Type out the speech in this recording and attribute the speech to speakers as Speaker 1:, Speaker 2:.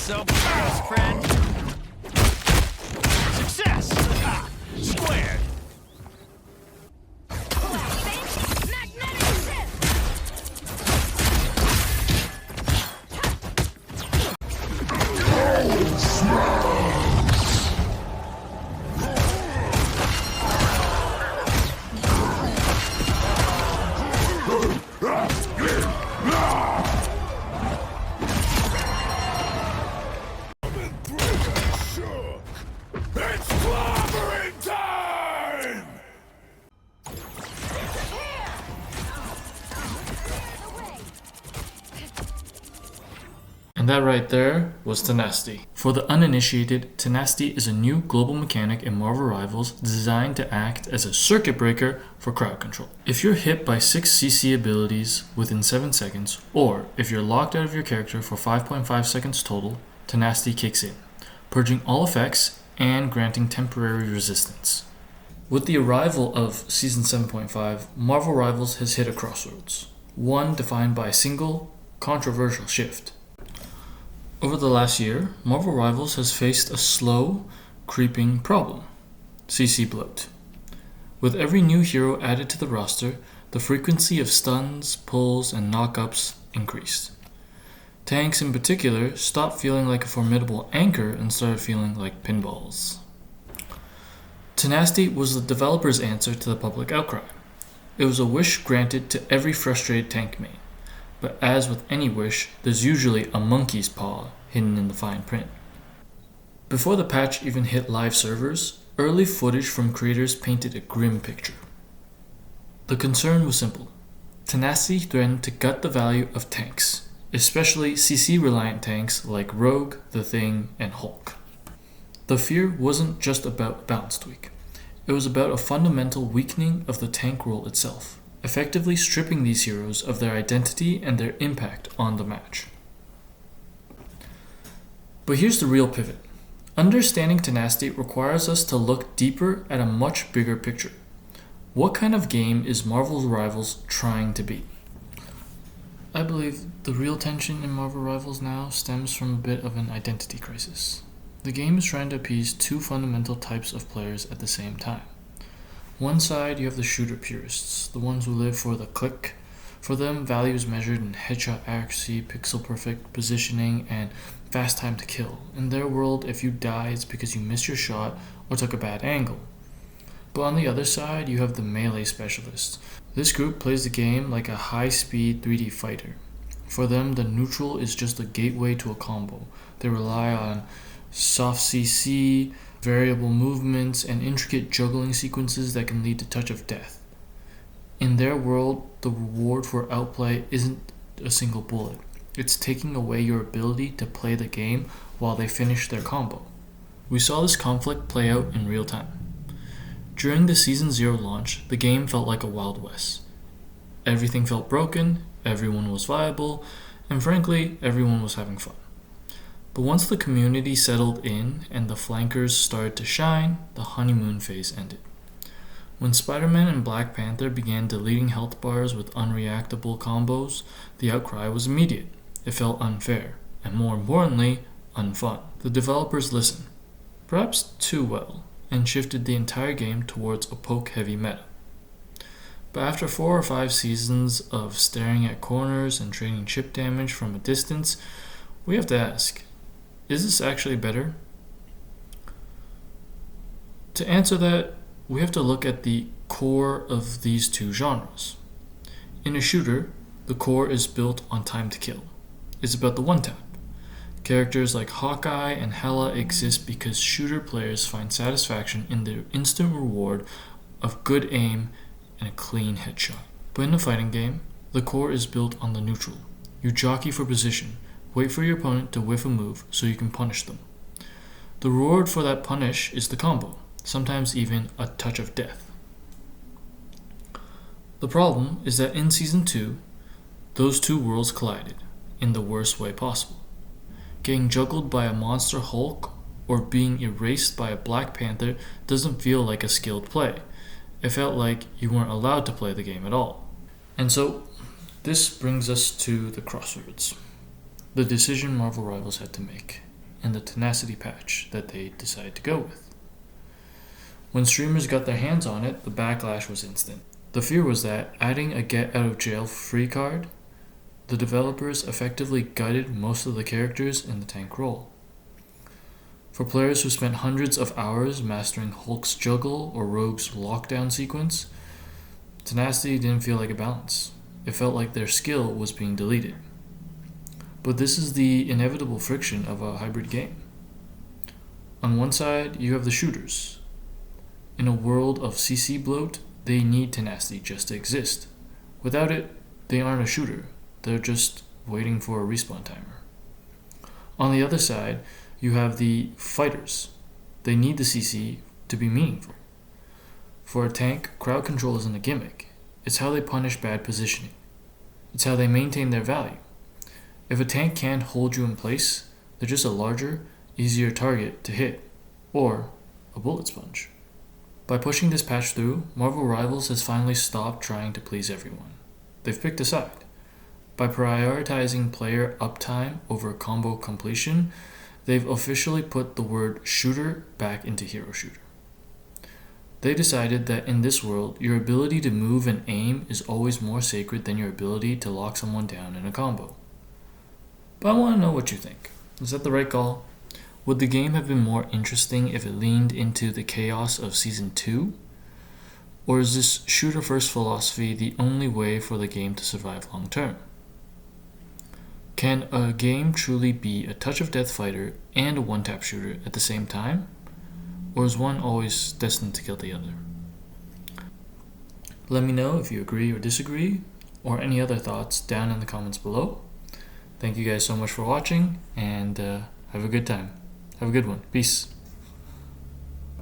Speaker 1: so fast, friend. Success! Squared.
Speaker 2: It's clobbering time!
Speaker 3: And that right there was Tenacity. For the uninitiated, Tenacity is a new global mechanic in Marvel Rivals designed to act as a circuit breaker for crowd control. If you're hit by 6 CC abilities within 7 seconds, or if you're locked out of your character for 5.5 seconds total, Tenacity kicks in, purging all effects and granting temporary resistance. With the arrival of Season 7.5, Marvel Rivals has hit a crossroads, one defined by a single, controversial shift. Over the last year, Marvel Rivals has faced a slow, creeping problem: CC bloat. With every new hero added to the roster, the frequency of stuns, pulls, and knockups increased. Tanks in particular stopped feeling like a formidable anchor and started feeling like pinballs. Tenacity was the developer's answer to the public outcry. It was a wish granted to every frustrated tank main. But as with any wish, there's usually a monkey's paw hidden in the fine print. Before the patch even hit live servers, early footage from creators painted a grim picture. The concern was simple. Tenacity threatened to gut the value of tanks, especially CC-reliant tanks like Rogue, The Thing, and Hulk. The fear wasn't just about a balance tweak. It was about a fundamental weakening of the tank role itself, effectively stripping these heroes of their identity and their impact on the match. But here's the real pivot. Understanding Tenacity requires us to look deeper at a much bigger picture. What kind of game is Marvel Rivals trying to be? I believe the real tension in Marvel Rivals now stems from a bit of an identity crisis. The game is trying to appease two fundamental types of players at the same time. One side, you have the shooter purists, the ones who live for the click. For them, value is measured in headshot accuracy, pixel perfect positioning, and fast time to kill. In their world, if you die, it's because you missed your shot or took a bad angle. But on the other side, you have the melee specialists. This group plays the game like a high-speed 3D fighter. For them, the neutral is just a gateway to a combo. They rely on soft CC, variable movements, and intricate juggling sequences that can lead to touch of death. In their world, the reward for outplay isn't a single bullet. It's taking away your ability to play the game while they finish their combo. We saw this conflict play out in real time. During the Season 0 launch, the game felt like a Wild West. Everything felt broken, everyone was viable, and frankly, everyone was having fun. But once the community settled in and the flankers started to shine, the honeymoon phase ended. When Spider-Man and Black Panther began deleting health bars with unreactable combos, the outcry was immediate. It felt unfair, and more importantly, unfun. The developers listened, perhaps too well, and shifted the entire game towards a poke-heavy meta. But after 4 or 5 seasons of staring at corners and trading chip damage from a distance, we have to ask, is this actually better? To answer that, we have to look at the core of these two genres. In a shooter, the core is built on time to kill. It's about the one-tap. Characters like Hawkeye and Hela exist because shooter players find satisfaction in the instant reward of good aim and a clean headshot. But in a fighting game, the core is built on the neutral. You jockey for position, wait for your opponent to whiff a move so you can punish them. The reward for that punish is the combo, sometimes even a touch of death. The problem is that in Season 2, those two worlds collided, in the worst way possible. Getting juggled by a monster Hulk or being erased by a Black Panther doesn't feel like a skilled play. It felt like you weren't allowed to play the game at all. And so, this brings us to the crossroads. The decision Marvel Rivals had to make. in the Tenacity patch that they decided to go with. When streamers got their hands on it, the backlash was instant. The fear was that, adding a get out of jail free card, the developers effectively gutted most of the characters in the tank role. For players who spent hundreds of hours mastering Hulk's juggle or Rogue's lockdown sequence, Tenacity didn't feel like a balance. It felt like their skill was being deleted. But this is the inevitable friction of a hybrid game. On one side, you have the shooters. In a world of CC bloat, they need Tenacity just to exist. Without it, they aren't a shooter. They're just waiting for a respawn timer. On the other side, you have the fighters. They need the CC to be meaningful. For a tank, crowd control isn't a gimmick. It's how they punish bad positioning. It's how they maintain their value. If a tank can't hold you in place, they're just a larger, easier target to hit, or a bullet sponge. By pushing this patch through, Marvel Rivals has finally stopped trying to please everyone. They've picked a side. By prioritizing player uptime over combo completion, they've officially put the word shooter back into hero shooter. They decided that in this world, your ability to move and aim is always more sacred than your ability to lock someone down in a combo. But I want to know what you think. Is that the right call? Would the game have been more interesting if it leaned into the chaos of Season 2? Or is this shooter-first philosophy the only way for the game to survive long-term? Can a game truly be a touch-of-death fighter and a one-tap shooter at the same time? Or is one always destined to kill the other? Let me know if you agree or disagree, or any other thoughts down in the comments below. Thank you guys so much for watching, and have a good time. Have a good one. Peace.